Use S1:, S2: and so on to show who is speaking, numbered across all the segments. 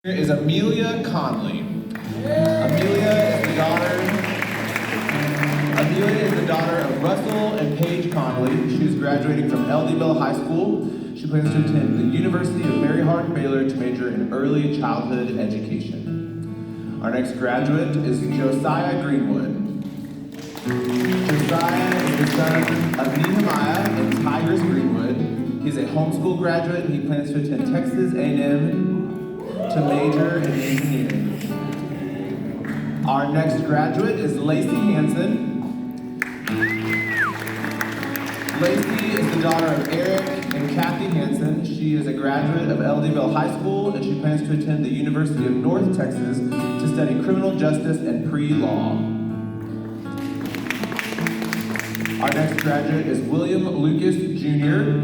S1: Here is Amelia Conley. Amelia is the daughter of Russell and Paige Conley. She is graduating from LDBell High School. She plans to attend the University of Mary Hardin-Baylor to major in early childhood education. Our next graduate is Josiah Greenwood. Josiah is the son of Nehemiah and Tigress Greenwood. He's a homeschool graduate and he plans to attend Texas A&M to major in engineering. Our next graduate is Lacey Hansen. Lacey is the daughter of Eric and Kathy Hansen. She is a graduate of LDBell High School and she plans to attend the University of North Texas to study criminal justice and pre-law. Our next graduate is William Lucas Jr.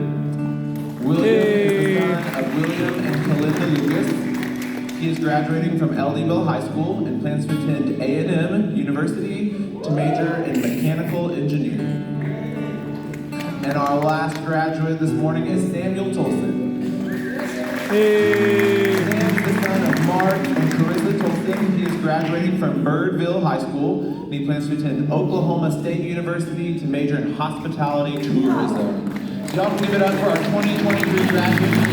S1: William is the son of William and Kalinda Lucas. He is graduating from LDBell High School and plans to attend A&M University to major in mechanical engineering. And our last graduate this morning is Samuel Tolson. Hey. Sam's the son of Mark and Carissa Tolson. He is graduating from Birdville High School and he plans to attend Oklahoma State University to major in hospitality tourism. Y'all give it up for our 2023 graduates.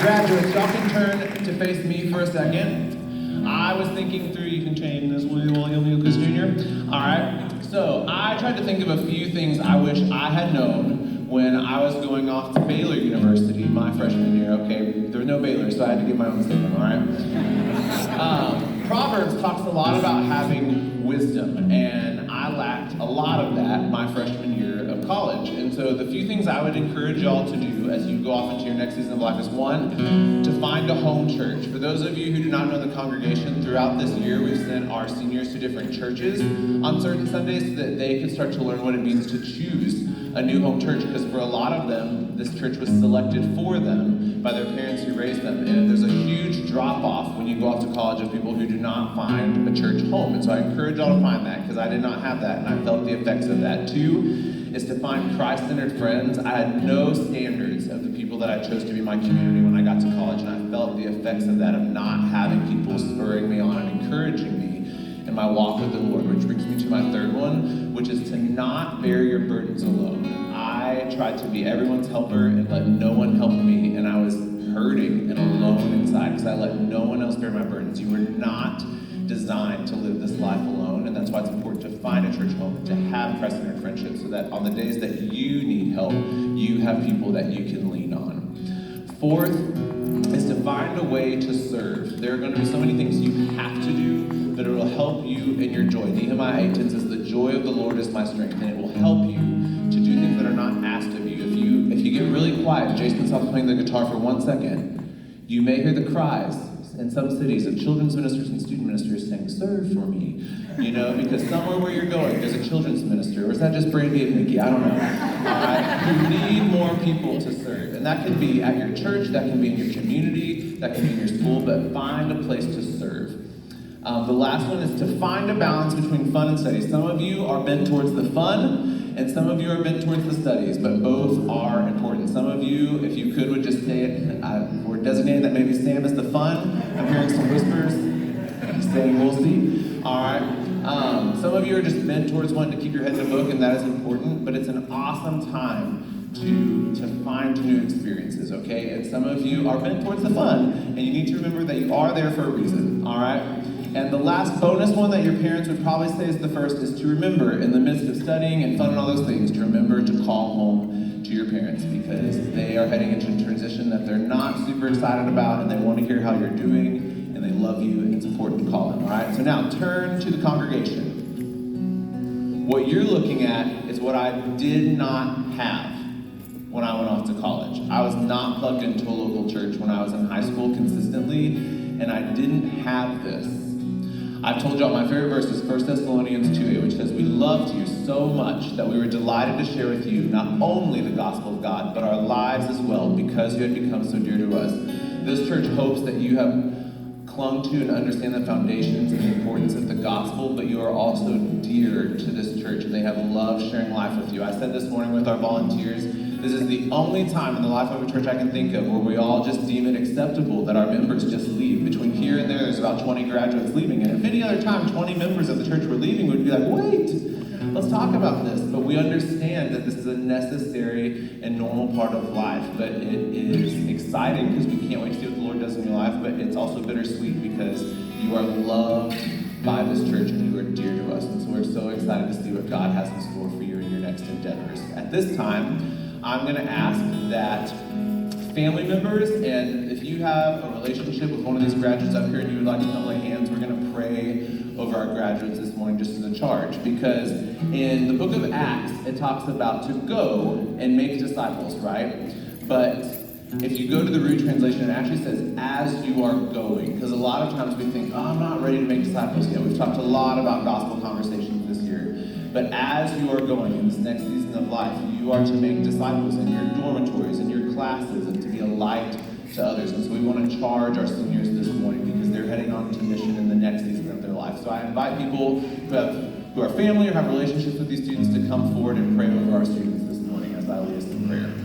S1: Graduates, y'all can turn to face me for a second. I was thinking through, you can change this, William Lucas Jr. All right, so I tried to think of a few things I wish I had known when I was going off to Baylor University my freshman year. Okay, there was no Baylor, so I had to give my own statement, all right? Proverbs talks a lot about having wisdom, and I lacked a lot of that my freshman year of college. And so the few things I would encourage y'all to do as you go off into your next season of life is one, to find a home church. For those of you who do not know the congregation, throughout this year we've sent our seniors to different churches on certain Sundays so that they can start to learn what it means to choose a new home church, because for a lot of them, this church was selected for them by their parents who raised them. And there's a huge drop-off when you go off to college of people who do not find a church home. And so I encourage y'all to find that, because I did not have that, and I felt the effects of that. Two is to find Christ-centered friends. I had no standards of the people that I chose to be my community when I got to college, and I felt the effects of that, of not having people spurring me on and encouraging me in my walk with the Lord, which brings me to my third one, which is to not bear your burdens alone. I tried to be everyone's helper and let no one help me, and I was hurting and alone inside because I let no one else bear my burdens. You were not designed to live this life alone, and that's why it's important to find a church home and to have Christ-centered friendships so that on the days that you need help, you have people that you can lean on. Fourth is to find a way to serve. There are going to be so many things you have to do, but it will help you in your joy. Nehemiah 8:10 says, "The joy of the Lord is my strength," and it will help you to do things that are not asked of you. If you get really quiet, Jason stops playing the guitar for 1 second, you may hear the cries in some cities of children's ministers and student ministers saying, "Serve for me," because somewhere where you're going, there's a children's minister, or is that just Brandy and Nikki? I don't know. You need more people to serve, and that can be at your church, that can be in your community, that can be in your school, but find a place to serve. The last one is to find a balance between fun and study. Some of you are bent towards the fun, and some of you are bent towards the studies, but both are important. Some of you, if you could, would just say it. We're designating that maybe Sam is the fun. I'm hearing some whispers saying we'll see. All right. Some of you are just bent towards wanting to keep your head in a book, and that is important, but it's an awesome time to find new experiences, okay? And some of you are bent towards the fun, and you need to remember that you are there for a reason, all right? And the last bonus one that your parents would probably say is the first is to remember, in the midst of studying and fun and all those things, to remember to call home to your parents, because they are heading into a transition that they're not super excited about, and they want to hear how you're doing, and they love you, and it's important to call them, all right? So now, turn to the congregation. What you're looking at is what I did not have when I went off to college. I was not plugged into a local church when I was in high school consistently, and I didn't have this. I've told y'all my favorite verse is 1 Thessalonians 2:8, which says, "We loved you so much that we were delighted to share with you not only the gospel of God, but our lives as well, because you had become so dear to us." This church hopes that you have clung to and understand the foundations and the importance of the gospel, but you are also dear to this church, and they have loved sharing life with you. I said this morning with our volunteers, This is the only time in the life of a church I can think of where we all just deem it acceptable that our members just leave. Between here and there's about 20 graduates leaving. And if any other time 20 members of the church were leaving, we'd be like, wait, let's talk about this. But we understand that this is a necessary and normal part of life. But it is exciting because we can't wait to see what the Lord does in your life. But it's also bittersweet because you are loved by this church and you are dear to us. And so we're so excited to see what God has in store for you in your next endeavors. At this time, I'm going to ask that family members, and if you have a relationship with one of these graduates up here and you would like to come lay hands, we're going to pray over our graduates this morning just as a charge. Because in the book of Acts, it talks about to go and make disciples, right? But if you go to the root translation, it actually says, as you are going. Because a lot of times we think, I'm not ready to make disciples yet. We've talked a lot about gospel conversations this year. But as you are going in this next season of life, you are to make disciples in your dormitories, in your classes, and to be a light to others. And so we want to charge our seniors this morning because they're heading on to mission in the next season of their life. So I invite people who are family or have relationships with these students to come forward and pray over our students this morning as I lead us in prayer.